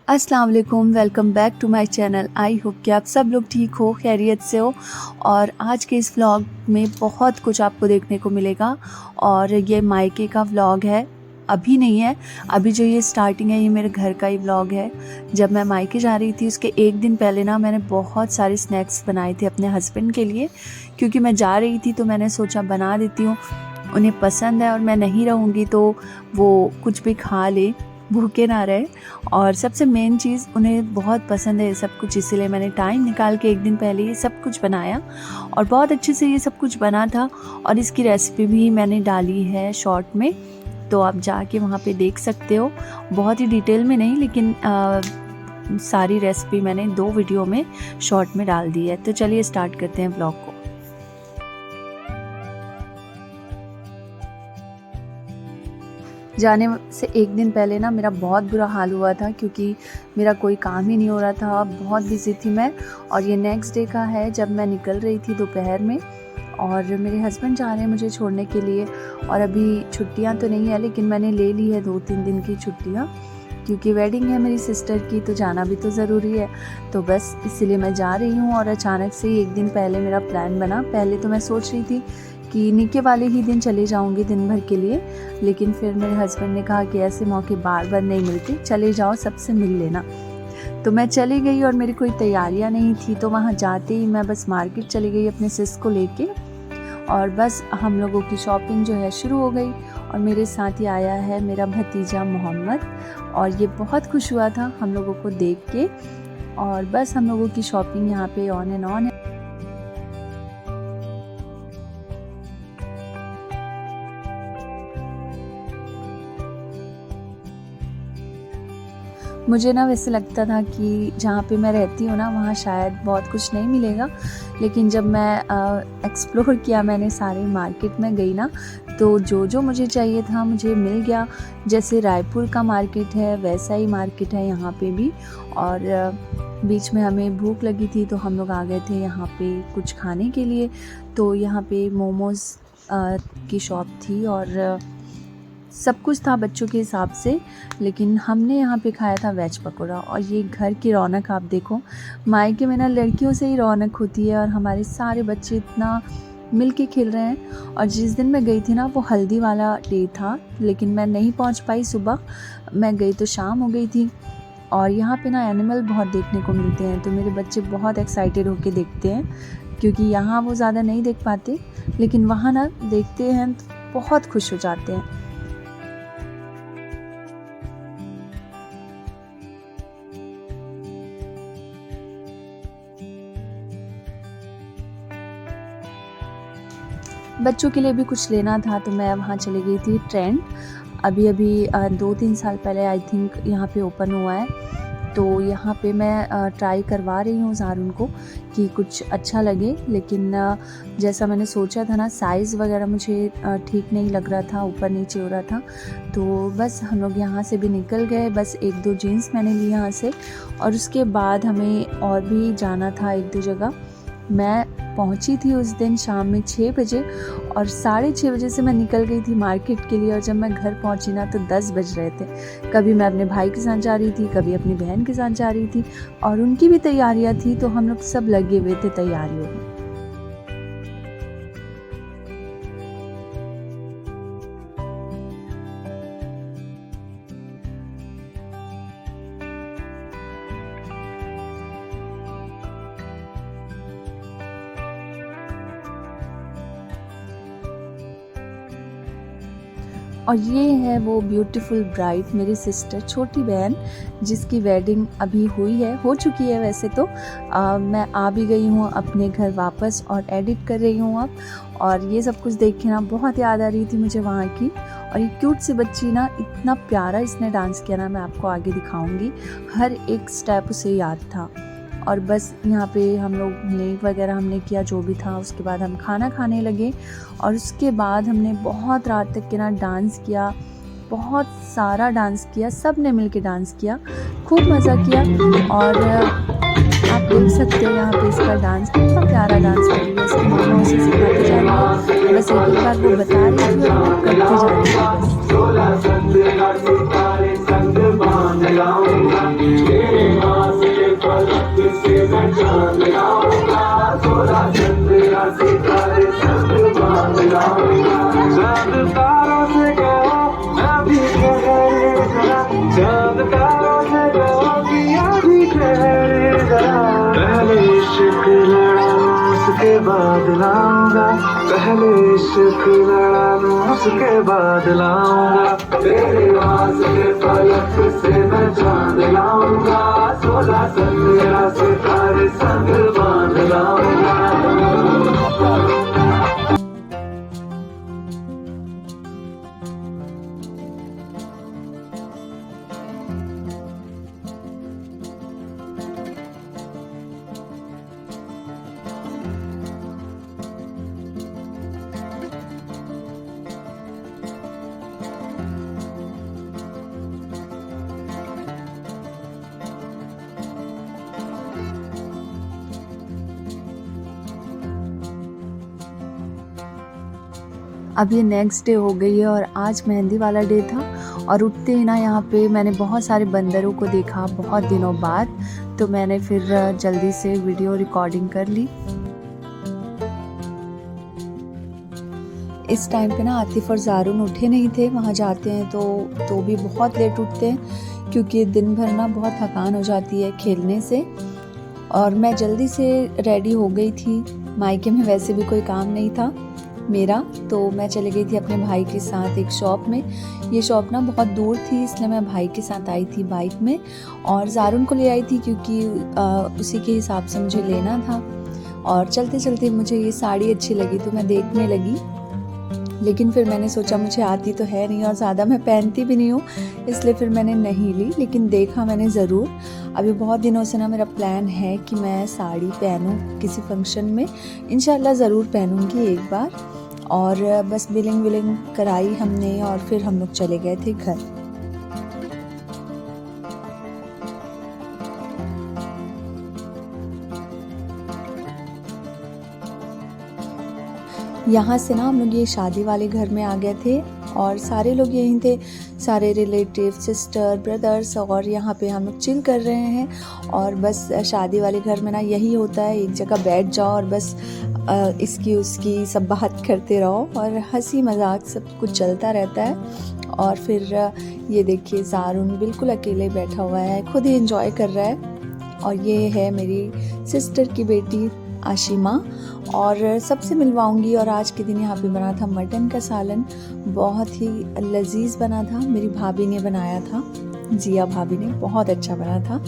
अस्सलाम वालेकुम, welcome back to my channel. I hope कि आप सब लोग ठीक हो, खैरियत से हो। और आज के इस व्लॉग में बहुत कुछ आपको देखने को मिलेगा। और ये मायके का व्लॉग है, अभी नहीं है, अभी जो ये स्टार्टिंग है ये मेरे घर का ही व्लॉग है। जब मैं मायके जा रही थी उसके एक दिन पहले ना मैंने बहुत सारे स्नैक्स बनाए थे अपने हस्बैंड के लिए, क्योंकि मैं जा रही थी तो मैंने सोचा बना देती हूँ, उन्हें पसंद है और मैं नहीं रहूँगी तो वो कुछ भी खा ले, भूखे ना रहे। और सबसे मेन चीज़ उन्हें बहुत पसंद है सब कुछ, इसीलिए मैंने टाइम निकाल के एक दिन पहले ये सब कुछ बनाया और बहुत अच्छे से ये सब कुछ बना था। और इसकी रेसिपी भी मैंने डाली है शॉर्ट में, तो आप जाके वहाँ पे देख सकते हो। बहुत ही डिटेल में नहीं, लेकिन सारी रेसिपी मैंने 2 वीडियो में शॉर्ट में डाल दी है। तो चलिए स्टार्ट करते हैं व्लॉग को। जाने से एक दिन पहले ना मेरा बहुत बुरा हाल हुआ था, क्योंकि मेरा कोई काम ही नहीं हो रहा था, बहुत बिजी थी मैं। और ये नेक्स्ट डे का है जब मैं निकल रही थी दोपहर में, और मेरे हस्बैंड जा रहे हैं मुझे छोड़ने के लिए। और अभी छुट्टियां तो नहीं है, लेकिन मैंने ले ली है 2-3 दिन की छुट्टियां, क्योंकि वेडिंग है मेरी सिस्टर की, तो जाना भी तो ज़रूरी है। तो बस इसीलिए मैं जा रही हूँ। और अचानक से ही एक दिन पहले मेरा प्लान बना। पहले तो मैं सोच रही थी कि निके वाले ही दिन चले जाऊंगी दिन भर के लिए, लेकिन फिर मेरे हस्बैंड ने कहा कि ऐसे मौके बार बार नहीं मिलते, चले जाओ, सबसे मिल लेना। तो मैं चली गई और मेरी कोई तैयारियां नहीं थी, तो वहाँ जाते ही मैं बस मार्केट चली गई अपने सिस को लेके, और बस हम लोगों की शॉपिंग जो है शुरू हो गई। और मेरे साथ ही आया है मेरा भतीजा मोहम्मद, और ये बहुत खुश हुआ था हम लोगों को देख के। और बस हम लोगों की शॉपिंग यहाँ पे ऑन एंड ऑन है। मुझे ना वैसे लगता था कि जहाँ पे मैं रहती हूँ ना वहाँ शायद बहुत कुछ नहीं मिलेगा, लेकिन जब मैं एक्सप्लोर किया, मैंने सारे मार्केट में गई ना, तो जो जो मुझे चाहिए था मुझे मिल गया। जैसे रायपुर का मार्केट है वैसा ही मार्केट है यहाँ पे भी। और बीच में हमें भूख लगी थी तो हम लोग आ गए थे यहाँ पे कुछ खाने के लिए। तो यहाँ पे मोमोज़ की शॉप थी और सब कुछ था बच्चों के हिसाब से, लेकिन हमने यहाँ पे खाया था वेज पकौड़ा। और ये घर की रौनक आप देखो, मायके में ना लड़कियों से ही रौनक होती है, और हमारे सारे बच्चे इतना मिल के खेल रहे हैं। और जिस दिन मैं गई थी ना वो हल्दी वाला डे था, लेकिन मैं नहीं पहुँच पाई सुबह, मैं गई तो शाम हो गई थी। और यहाँ पे ना एनिमल बहुत देखने को मिलते हैं, तो मेरे बच्चे बहुत एक्साइटेड होके देखते हैं, क्योंकि यहाँ वो ज़्यादा नहीं देख पाते, लेकिन वहाँ ना देखते हैं तो बहुत खुश हो जाते हैं। बच्चों के लिए भी कुछ लेना था, तो मैं वहाँ चली गई थी ट्रेंड। अभी 2-3 साल पहले आई थिंक यहाँ पे ओपन हुआ है, तो यहाँ पे मैं ट्राई करवा रही हूँ ज़ारून को कि कुछ अच्छा लगे। लेकिन जैसा मैंने सोचा था ना, साइज़ वगैरह मुझे ठीक नहीं लग रहा था, ऊपर नीचे हो रहा था। तो बस हम लोग यहाँ से भी निकल गए, बस 1-2 जीन्स मैंने ली यहाँ से। और उसके बाद हमें और भी जाना था 1-2 जगह। मैं पहुंची थी उस दिन शाम में 6 बजे, और 6:30 बजे से मैं निकल गई थी मार्केट के लिए। और जब मैं घर पहुंची ना तो 10 बज रहे थे। कभी मैं अपने भाई के साथ जा रही थी, कभी अपनी बहन के साथ जा रही थी, और उनकी भी तैयारियां थी, तो हम लोग सब लगे हुए थे तैयारियों में। और ये है वो ब्यूटीफुल ब्राइड, मेरी सिस्टर, छोटी बहन, जिसकी वेडिंग अभी हुई है, हो चुकी है वैसे तो। मैं आ भी गई हूँ अपने घर वापस और एडिट कर रही हूँ अब। और ये सब कुछ देख के ना बहुत याद आ रही थी मुझे वहाँ की। और ये क्यूट सी बच्ची ना, इतना प्यारा इसने डांस किया ना, मैं आपको आगे दिखाऊंगी, हर एक स्टेप उसे याद था। और बस यहाँ पे हम लोग लेक वगैरह हमने किया जो भी था, उसके बाद हम खाना खाने लगे। और उसके बाद हमने बहुत रात तक के ना डांस किया, बहुत सारा डांस किया, सब ने मिल के डांस किया, खूब मज़ा किया। और आप देख सकते हो यहाँ पे इसका डांस, कितना प्यारा डांस कर रही है, इसकी मम्मा उसे सिखाते जा रही है, बस एक बार वो बता रही थी और वो करते जा रही थी। से मैं चांद लाऊंगा, 16 चंद्रा सितारे संग बांध लाऊंगा। चांद तारों से कहो अभी ठहरे जरा, चांद तारों से कहो कि अभी ठहरे जरा। पहले इश्क लड़ा उसके बाद लाऊंगा, पहले इश्क लड़ा उसके बाद लाऊंगा। तेरे वास्ते फलक से मैं चांद लाऊंगा, 16 चंद्रा सितारे संग बांध लाऊंगा। अब ये नेक्स्ट डे हो गई है और आज मेहंदी वाला डे था और उठते ही ना यहाँ पे मैंने बहुत सारे बंदरों को देखा बहुत दिनों बाद, तो मैंने फिर जल्दी से वीडियो रिकॉर्डिंग कर ली। इस टाइम पे ना आतिफ और ज़ारून उठे नहीं थे, वहाँ जाते हैं तो भी बहुत लेट उठते हैं क्योंकि दिन भर ना बहुत थकान हो जाती है खेलने से। और मैं जल्दी से रेडी हो गई थी, मायके में वैसे भी कोई काम नहीं था मेरा, तो मैं चली गई थी अपने भाई के साथ एक शॉप में। ये शॉप ना बहुत दूर थी इसलिए मैं भाई के साथ आई थी बाइक में, और ज़ारून को ले आई थी क्योंकि उसी के हिसाब से मुझे लेना था। और चलते चलते मुझे ये साड़ी अच्छी लगी तो मैं देखने लगी, लेकिन फिर मैंने सोचा मुझे आती तो है नहीं और ज़्यादा मैं पहनती भी नहीं हूँ, इसलिए फिर मैंने नहीं ली, लेकिन देखा मैंने ज़रूर। अभी बहुत दिनों से ना मेरा प्लान है कि मैं साड़ी पहनूँ किसी फंक्शन में, इंशाल्लाह ज़रूर पहनूँगी एक बार। और बस बिलिंग विलिंग कराई हमने और फिर हम लोग चले गए थे घर। यहाँ से ना हम लोग ये शादी वाले घर में आ गए थे और सारे लोग यहीं थे, सारे रिलेटिव, सिस्टर, ब्रदर्स, और यहाँ पे हम लोग चिल कर रहे हैं। और बस शादी वाले घर में ना यही होता है, एक जगह बैठ जाओ और बस इसकी उसकी सब बात करते रहो और हंसी मजाक सब कुछ चलता रहता है। और फिर ये देखिए ज़ारून बिल्कुल अकेले बैठा हुआ है, खुद ही एंजॉय कर रहा है। और ये है मेरी सिस्टर की बेटी आशिमा, और सबसे मिलवाऊंगी। और आज के दिन यहाँ पे बना था मटन का सालन, बहुत ही लजीज बना था, मेरी भाभी ने बनाया था, जिया भाभी ने, बहुत अच्छा बना था।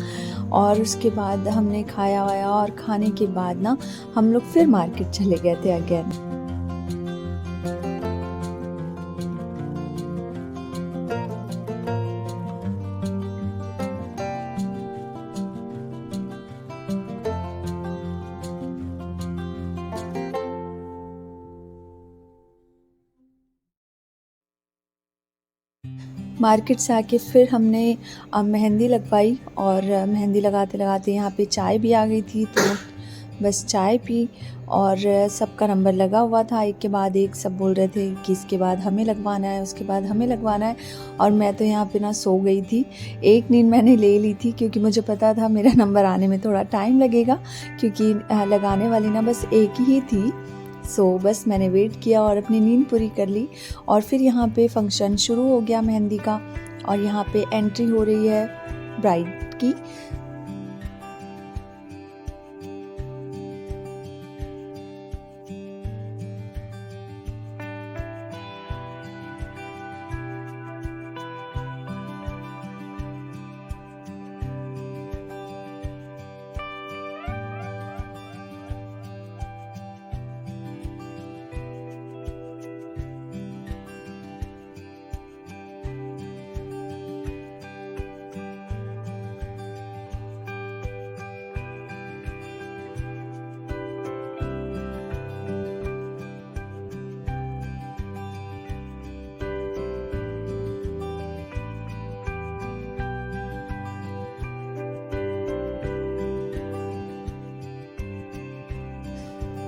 और उसके बाद हमने खाया वाया और खाने के बाद ना हम लोग फिर मार्केट चले गए थे अगेन। मार्केट से आके फिर हमने मेहंदी लगवाई, और मेहंदी लगाते लगाते यहाँ पे चाय भी आ गई थी, तो बस चाय पी और सबका नंबर लगा हुआ था, एक के बाद एक सब बोल रहे थे कि इसके बाद हमें लगवाना है, उसके बाद हमें लगवाना है। और मैं तो यहाँ पे ना सो गई थी, एक नींद मैंने ले ली थी क्योंकि मुझे पता था मेरा नंबर आने में थोड़ा टाइम लगेगा, क्योंकि लगाने वाली ना बस एक ही थी। सो बस मैंने वेट किया और अपनी नींद पूरी कर ली। और फिर यहाँ पे फंक्शन शुरू हो गया मेहंदी का, और यहाँ पे एंट्री हो रही है ब्राइड की।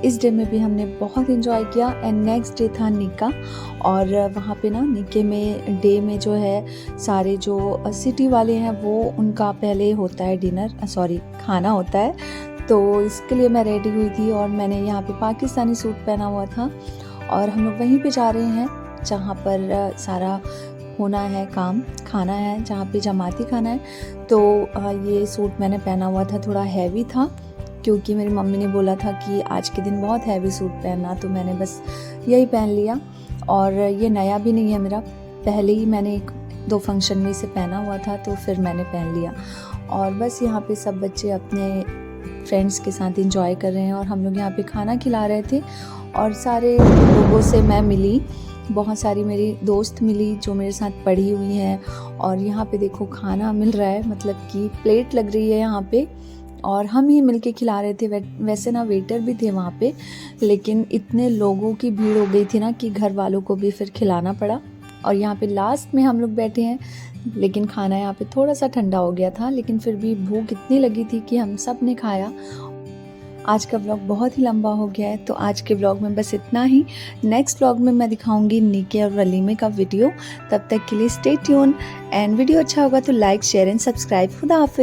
इस डे में भी हमने बहुत इन्जॉय किया। एंड नेक्स्ट डे था निका, और वहाँ पे ना निके में डे में जो है सारे जो सिटी वाले हैं वो उनका पहले होता है डिनर, सॉरी खाना होता है, तो इसके लिए मैं रेडी हुई थी और मैंने यहाँ पे पाकिस्तानी सूट पहना हुआ था। और हम लोग वहीं पे जा रहे हैं जहाँ पर सारा होना है काम, खाना है जहाँ पे जमाती खाना है। तो ये सूट मैंने पहना हुआ था, थोड़ा हैवी था क्योंकि मेरी मम्मी ने बोला था कि आज के दिन बहुत हैवी सूट पहनना, तो मैंने बस यही पहन लिया। और ये नया भी नहीं है मेरा, पहले ही मैंने 1-2 फंक्शन में इसे पहना हुआ था, तो फिर मैंने पहन लिया। और बस यहाँ पे सब बच्चे अपने फ्रेंड्स के साथ एंजॉय कर रहे हैं और हम लोग यहाँ पे खाना खिला रहे थे। और सारे लोगों से मैं मिली, बहुत सारी मेरी दोस्त मिली जो मेरे साथ पढ़ी हुई हैं। और यहाँ पे देखो खाना मिल रहा है, मतलब कि प्लेट लग रही है यहाँ पे और हम ही मिलके खिला रहे थे। वैसे ना वेटर भी थे वहाँ पे, लेकिन इतने लोगों की भीड़ हो गई थी ना कि घर वालों को भी फिर खिलाना पड़ा। और यहाँ पे लास्ट में हम लोग बैठे हैं, लेकिन खाना यहाँ पे थोड़ा सा ठंडा हो गया था, लेकिन फिर भी भूख इतनी लगी थी कि हम सब ने खाया। आज का व्लॉग बहुत ही लंबा हो गया है, तो आज के व्लॉग में बस इतना ही। नेक्स्ट व्लॉग में मैं दिखाऊंगी निके और वलीमे का वीडियो। तब तक के लिए स्टे ट्यून, एंड वीडियो अच्छा होगा तो लाइक, शेयर एंड सब्सक्राइब। खुदा हाफिज़।